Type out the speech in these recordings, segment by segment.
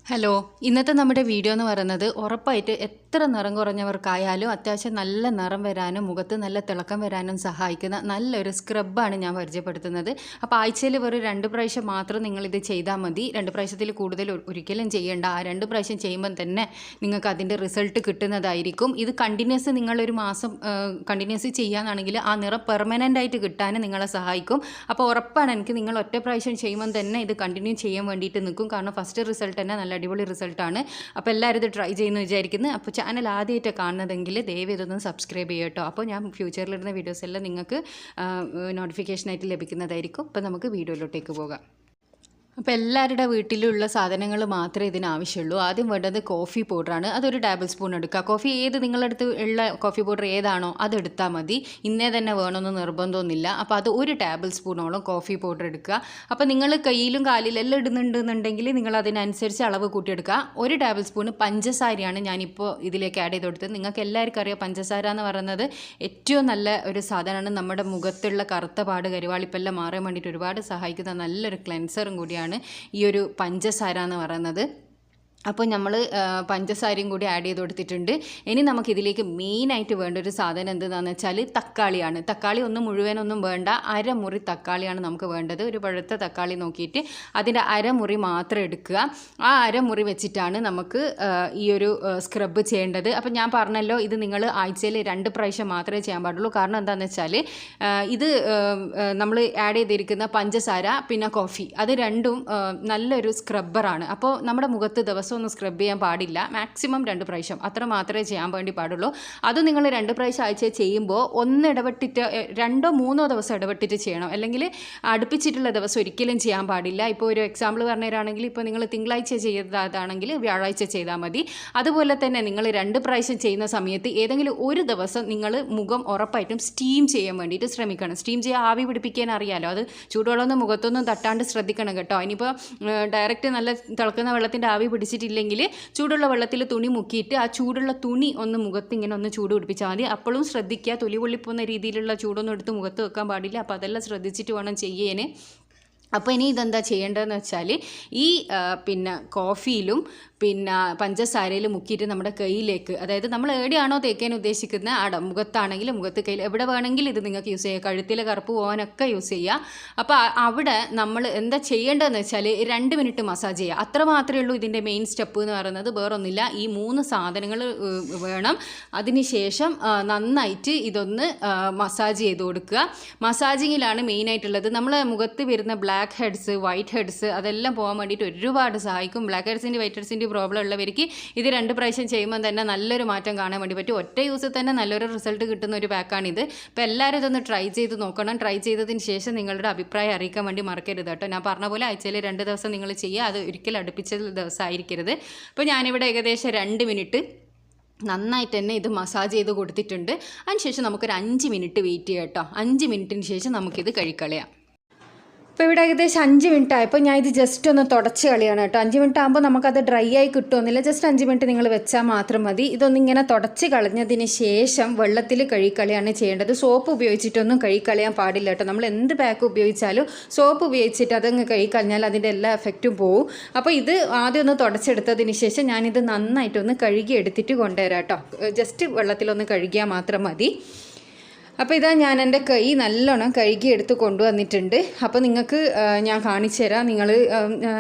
Hello, ഇന്നത്തെ നമ്മുടെ video എന്ന് പറയുന്നത് ഉറപ്പായിട്ട് എത്ര നിറം കുറഞ്ഞവർക്കായാലും അത്യാവശ്യം നല്ല നിറം വരാനും മുഖത്ത് നല്ല തിളക്കം വരാനും സഹായിക്കുന്ന നല്ലൊരു സ്ക്രബാണ് ഞാൻ പരിചയപ്പെടുത്തുന്നത്. അപ്പോൾ ആഴ്ചയിൽ വെറും 2 പ്രാവശ്യം മാത്രം നിങ്ങളിത് ചെയ്താൽ മതി. 2 പ്രാവശ്യത്തിൽ കൂടുതൽ ഒരിക്കലും ചെയ്യേണ്ട. ആ 2 പ്രാവശ്യം ചെയ്യുമ്പം തന്നെ നിങ്ങൾക്ക് അതിൻ്റെ റിസൾട്ട് കിട്ടുന്നതായിരിക്കും. ഇത് കണ്ടിന്യൂസ് നിങ്ങളൊരു മാസം കണ്ടിന്യൂസ് ചെയ്യാനാണെങ്കിൽ ആ നിറം പെർമനൻ്റ് ആയിട്ട് കിട്ടാൻ നിങ്ങളെ സഹായിക്കും. അപ്പോൾ ഉറപ്പാണ് എനിക്ക് നിങ്ങൾ ഒറ്റ പ്രാവശ്യം ചെയ്യുമ്പം തന്നെ ഇത് കണ്ടിന്യൂ ചെയ്യാൻ വേണ്ടിയിട്ട് നിൽക്കും. കാരണം ഫസ്റ്റ് റിസൾട്ട് തന്നെ നല്ല അടിപൊളി റിസൾട്ടാണ്. അപ്പോൾ എല്ലാവരും ഇത് ട്രൈ ചെയ്യുന്നു വിചാരിക്കുന്നു. അപ്പോൾ ചാനൽ ആദ്യമായിട്ട് കാണുന്നതെങ്കിൽ ദയവ് ഇതൊന്ന് സബ്സ്ക്രൈബ് ചെയ്യുക കേട്ടോ. അപ്പോൾ ഞാൻ ഫ്യൂച്ചറിലിടുന്ന വീഡിയോസ് എല്ലാം നിങ്ങൾക്ക് നോട്ടിഫിക്കേഷനായിട്ട് ലഭിക്കുന്നതായിരിക്കും. അപ്പോൾ നമുക്ക് വീഡിയോയിലോട്ടേക്ക് പോകാം. അപ്പോൾ എല്ലാവരുടെ വീട്ടിലുള്ള സാധനങ്ങൾ മാത്രമേ ഇതിന് ആവശ്യമുള്ളൂ. ആദ്യം വേണ്ടത് കോഫി പൗഡറാണ്. അതൊരു ടേബിൾ സ്പൂൺ എടുക്കുക. കോഫി നിങ്ങളുടെ അടുത്ത് ഉള്ള കോഫി പൗഡർ ഏതാണോ അതെടുത്താൽ മതി. ഇന്നേ തന്നെ വേണമെന്ന് നിർബന്ധമൊന്നുമില്ല. അപ്പോൾ അത് ഒരു ടേബിൾ സ്പൂണോളം കോഫി പൗഡർ എടുക്കുക. അപ്പോൾ നിങ്ങൾ കയ്യിലും കാലിലെല്ലാം ഇടുന്നുണ്ടെന്നുണ്ടെങ്കിൽ നിങ്ങൾ അതിനനുസരിച്ച് അളവ് കൂട്ടിയെടുക്കുക. ഒരു ടേബിൾ സ്പൂണ് പഞ്ചസാരയാണ് ഞാനിപ്പോൾ ഇതിലേക്ക് ആഡ് ചെയ്ത് കൊടുത്തത്. നിങ്ങൾക്ക് എല്ലാവർക്കും അറിയാം, പഞ്ചസാര എന്ന് പറയുന്നത് ഏറ്റവും നല്ല ഒരു സാധനമാണ്. നമ്മുടെ മുഖത്തുള്ള കറുത്ത പാട് കരിവാളിപ്പെല്ലാം മാറാൻ വേണ്ടിയിട്ട് ഒരുപാട് സഹായിക്കുന്ന നല്ലൊരു ക്ലെൻസറും കൂടിയാണ് ഈ ഒരു പഞ്ചസാര എന്ന് പറയുന്നത്. അപ്പോൾ നമ്മൾ പഞ്ചസാരയും കൂടി ആഡ് ചെയ്ത് കൊടുത്തിട്ടുണ്ട്. ഇനി നമുക്കിതിലേക്ക് മെയിനായിട്ട് വേണ്ട ഒരു സാധനം എന്താണെന്ന് വെച്ചാൽ തക്കാളിയാണ്. തക്കാളി ഒന്നും മുഴുവനൊന്നും വേണ്ട, അരമുറി തക്കാളിയാണ് നമുക്ക് വേണ്ടത്. ഒരു പഴുത്ത തക്കാളി നോക്കിയിട്ട് അതിൻ്റെ അരമുറി മാത്രം എടുക്കുക. ആ അരമുറി വെച്ചിട്ടാണ് നമുക്ക് ഈ ഒരു സ്ക്രബ് ചെയ്യേണ്ടത്. അപ്പോൾ ഞാൻ പറഞ്ഞല്ലോ, ഇത് നിങ്ങൾ ആഴ്ചയിൽ 2 പ്രാവശ്യം മാത്രമേ ചെയ്യാൻ പാടുള്ളൂ. കാരണം എന്താണെന്ന് വെച്ചാൽ ഇത് നമ്മൾ ആഡ് ചെയ്തിരിക്കുന്ന പഞ്ചസാര പിന്നെ കോഫി അത് രണ്ടും നല്ലൊരു സ്ക്രബ്ബറാണ്. അപ്പോൾ നമ്മുടെ മുഖത്ത് ദിവസം ഒന്നും സ്ക്രബ് ചെയ്യാൻ പാടില്ല. മാക്സിമം 2 പ്രാവശ്യം അത്ര മാത്രമേ ചെയ്യാൻ വേണ്ടി പാടുള്ളൂ. അത് നിങ്ങൾ 2 പ്രാവശ്യം ആഴ്ച ചെയ്യുമ്പോൾ ഒന്ന് ഇടപെട്ടിട്ട് 2-3 ദിവസം ഇടപെട്ടിട്ട് ചെയ്യണം. അല്ലെങ്കിൽ അടുപ്പിച്ചിട്ടുള്ള ദിവസം ഒരിക്കലും ചെയ്യാൻ പാടില്ല. ഇപ്പോൾ ഒരു എക്സാമ്പിൾ പറഞ്ഞുതരാണെങ്കിൽ, ഇപ്പോൾ നിങ്ങൾ തിങ്കളാഴ്ച ചെയ്തതാണെങ്കിൽ വ്യാഴാഴ്ച ചെയ്താൽ മതി. അതുപോലെ തന്നെ നിങ്ങൾ 2 പ്രാവശ്യം ചെയ്യുന്ന സമയത്ത് ഏതെങ്കിലും ഒരു ദിവസം നിങ്ങൾ മുഖം ഉറപ്പായിട്ടും സ്റ്റീം ചെയ്യാൻ വേണ്ടിയിട്ട് ശ്രമിക്കണം. സ്റ്റീം ചെയ്യാൻ ആവി പിടിപ്പിക്കാൻ അറിയാമല്ലോ, അത് ചൂടുവെള്ളമൊന്നും മുഖത്തൊന്നും തട്ടാണ്ട് ശ്രദ്ധിക്കണം കേട്ടോ. ഇനിയിപ്പോൾ ഡയറക്റ്റ് നല്ല തിളക്കുന്ന വെള്ളത്തിൻ്റെ ആവി പിടിച്ചിട്ടില്ലെങ്കിൽ ചൂടുള്ള വെള്ളത്തിൽ തുണി മുക്കിയിട്ട് ആ ചൂടുള്ള തുണി ഒന്ന് മുഖത്ത് ഇങ്ങനെ ഒന്ന് ചൂട് പിടിപ്പിച്ചാൽ മതി. അപ്പോഴും ശ്രദ്ധിക്കുക, തൊലി പൊള്ളിപ്പോകുന്ന രീതിയിലുള്ള ചൂടൊന്നും എടുത്ത് മുഖത്ത് വെക്കാൻ പാടില്ല. അപ്പോൾ അതെല്ലാം ശ്രദ്ധിച്ചിട്ട് വേണം ചെയ്യാൻ. അപ്പോൾ ഇനി ഇതെന്താ ചെയ്യേണ്ടതെന്ന് വെച്ചാൽ ഈ പിന്നെ കോഫിയിലും പിന്നെ പഞ്ചസാരയിലും മുക്കിയിട്ട് നമ്മുടെ കയ്യിലേക്ക്, അതായത് നമ്മൾ എവിടെയാണോ തേക്കാൻ ഉദ്ദേശിക്കുന്ന അവിടെ മുഖത്താണെങ്കിൽ മുഖത്ത് കയ്യിൽ എവിടെ വേണമെങ്കിലും ഇത് നിങ്ങൾക്ക് യൂസ് ചെയ്യുക. കഴുത്തിലെ കറുപ്പ് പോകാനൊക്കെ യൂസ് ചെയ്യുക. അപ്പോൾ അവിടെ നമ്മൾ എന്താ ചെയ്യേണ്ടതെന്ന് വെച്ചാൽ 2 മിനിറ്റ് മസാജ് ചെയ്യുക. അത്ര മാത്രമേ ഉള്ളൂ ഇതിൻ്റെ മെയിൻ സ്റ്റെപ്പ് എന്ന് പറയുന്നത്. വേറൊന്നുമില്ല. ഈ 3 സാധനങ്ങൾ വേണം. അതിനുശേഷം നന്നായിട്ട് ഇതൊന്ന് മസാജ് ചെയ്ത് കൊടുക്കുക. മസാജിങ്ങിലാണ് മെയിനായിട്ടുള്ളത്. നമ്മളെ മുഖത്ത് വരുന്ന ബ്ലാക്ക് ഹെഡ്സ്, വൈറ്റ് ഹെഡ്സ് അതെല്ലാം പോകാൻ വേണ്ടിയിട്ട് ഒരുപാട് സഹായിക്കും. ബ്ലാക്ക് ഹെഡ്സിൻ്റെ വൈറ്റ് ഹെഡ്സിൻ്റെ പ്രോബ്ലം ഉള്ളവർക്ക് ഇത് 2 പ്രാവശ്യം ചെയ്യുമ്പോൾ തന്നെ നല്ലൊരു മാറ്റം കാണാൻ വേണ്ടി പറ്റും. ഒറ്റ യൂസിൽ തന്നെ നല്ലൊരു റിസൾട്ട് കിട്ടുന്ന ഒരു പാക്കാണിത്. അപ്പോൾ എല്ലാവരും ഇതൊന്ന് ട്രൈ ചെയ്ത് നോക്കണം. ട്രൈ ചെയ്തതിന് ശേഷം നിങ്ങളുടെ അഭിപ്രായം അറിയിക്കാൻ വേണ്ടി മറക്കരുത് കേട്ടോ. ഞാൻ പറഞ്ഞ പോലെ ആഴ്ചയിൽ 2 ദിവസം നിങ്ങൾ ചെയ്യുക. അത് ഒരിക്കലും അടുപ്പിച്ച ദിവസമായിരിക്കരുത്. അപ്പോൾ ഞാനിവിടെ ഏകദേശം 2 മിനിറ്റ് നന്നായിട്ട് തന്നെ ഇത് മസാജ് ചെയ്ത് കൊടുത്തിട്ടുണ്ട്. അതിനുശേഷം നമുക്കൊരു 5 മിനിറ്റ് വെയിറ്റ് ചെയ്യാം കേട്ടോ. 5 മിനിറ്റിന് ശേഷം നമുക്കിത് കഴിക്കളയാം. ഇപ്പോൾ ഇവിടെ ഏകദേശം 5 മിനിറ്റ് ആയപ്പോൾ ഞാൻ ഇത് ജസ്റ്റ് ഒന്ന് തുടച്ച് കളിയാണ് കേട്ടോ. 5 മിനിറ്റ് ആകുമ്പോൾ നമുക്കത് ഡ്രൈ ആയി കിട്ടുമെന്നില്ല. ജസ്റ്റ് 5 മിനിറ്റ് നിങ്ങൾ വെച്ചാൽ മാത്രം മതി. ഇതൊന്നിങ്ങനെ തുടച്ച് കളഞ്ഞതിന് ശേഷം വെള്ളത്തിൽ കഴുകിക്കളിയാണ് ചെയ്യേണ്ടത്. സോപ്പ് ഉപയോഗിച്ചിട്ടൊന്നും കഴുകിക്കളയാൻ പാടില്ല കേട്ടോ. നമ്മൾ എന്ത് പാക്ക് ഉപയോഗിച്ചാലും സോപ്പ് ഉപയോഗിച്ചിട്ട് അതങ്ങ് കഴുകിക്കളഞ്ഞാൽ അതിൻ്റെ എല്ലാ എഫക്റ്റും പോവും. അപ്പോൾ ഇത് ആദ്യം ഒന്ന് തുടച്ചെടുത്തതിന് ശേഷം ഞാനിത് നന്നായിട്ടൊന്ന് കഴുകി എടുത്തിട്ട് കൊണ്ടുവരാം കേട്ടോ. ജസ്റ്റ് വെള്ളത്തിലൊന്ന് കഴുകിയാൽ മാത്രം മതി. അപ്പോൾ ഇതാ ഞാൻ എൻ്റെ കൈ നല്ലോണം കഴുകി എടുത്ത് കൊണ്ടുവന്നിട്ടുണ്ട്. അപ്പോൾ നിങ്ങൾക്ക് ഞാൻ കാണിച്ചു തരാം. നിങ്ങൾ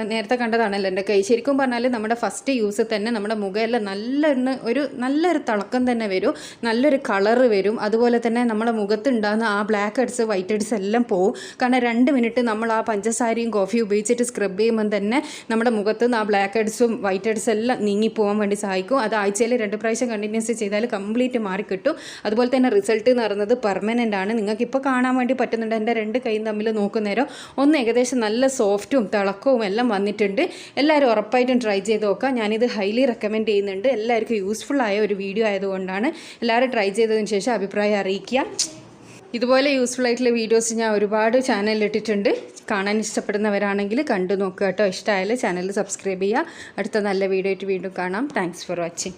നേരത്തെ കണ്ടതാണല്ലോ എൻ്റെ കൈ. ശരിക്കും പറഞ്ഞാൽ നമ്മുടെ ഫസ്റ്റ് യൂസ് തന്നെ നമ്മുടെ മുഖമെല്ലാം നല്ലൊരു തിളക്കം തന്നെ വരും, നല്ലൊരു കളറ് വരും. അതുപോലെ തന്നെ നമ്മുടെ മുഖത്തുണ്ടാകുന്ന ആ ബ്ലാക്ക് ഹെഡ്സ്, വൈറ്റ് ഹെഡ്സ് എല്ലാം പോവും. കാരണം 2 മിനിറ്റ് നമ്മൾ ആ പഞ്ചസാരയും കോഫിയും ഉപയോഗിച്ചിട്ട് സ്ക്രബ് ചെയ്യുമ്പോൾ തന്നെ നമ്മുടെ മുഖത്ത് നിന്ന് ആ ബ്ലാക്ക് ഹെഡ്സും വൈറ്റ് ഹെഡ്സ് എല്ലാം നീങ്ങിപ്പോകാൻ വേണ്ടി സഹായിക്കും. അത് ആഴ്ചയിൽ 2 പ്രാവശ്യം കണ്ടിന്യൂസ് ചെയ്താൽ കംപ്ലീറ്റ് മാറിക്കിട്ടും. അതുപോലെ തന്നെ റിസൾട്ട് എന്ന് പറയുന്നത് പെർമനൻ്റ് ആണ്. നിങ്ങൾക്കിപ്പോൾ കാണാൻ വേണ്ടി പറ്റുന്നുണ്ട്. എൻ്റെ 2 കൈയും തമ്മിൽ നോക്കുന്നേരം ഒന്ന് ഏകദേശം നല്ല സോഫ്റ്റും തിളക്കവും എല്ലാം വന്നിട്ടുണ്ട്. എല്ലാവരും ഉറപ്പായിട്ടും ട്രൈ ചെയ്ത് നോക്കാം. ഞാനിത് ഹൈലി റെക്കമെൻഡ് ചെയ്യുന്നുണ്ട്. എല്ലാവർക്കും യൂസ്ഫുൾ ആയ ഒരു വീഡിയോ ആയതുകൊണ്ടാണ്. എല്ലാവരും ട്രൈ ചെയ്തതിന് ശേഷം അഭിപ്രായം അറിയിക്കുക. ഇതുപോലെ യൂസ്ഫുൾ ആയിട്ടുള്ള വീഡിയോസ് ഞാൻ ഒരുപാട് ചാനലിൽ ഇട്ടിട്ടുണ്ട്. കാണാൻ ഇഷ്ടപ്പെടുന്നവരാണെങ്കിൽ കണ്ടു നോക്കുക കേട്ടോ. ഇഷ്ടമായാലും ചാനൽ സബ്സ്ക്രൈബ് ചെയ്യുക. അടുത്ത നല്ല വീഡിയോ ആയിട്ട് വീണ്ടും കാണാം. Thanks for watching.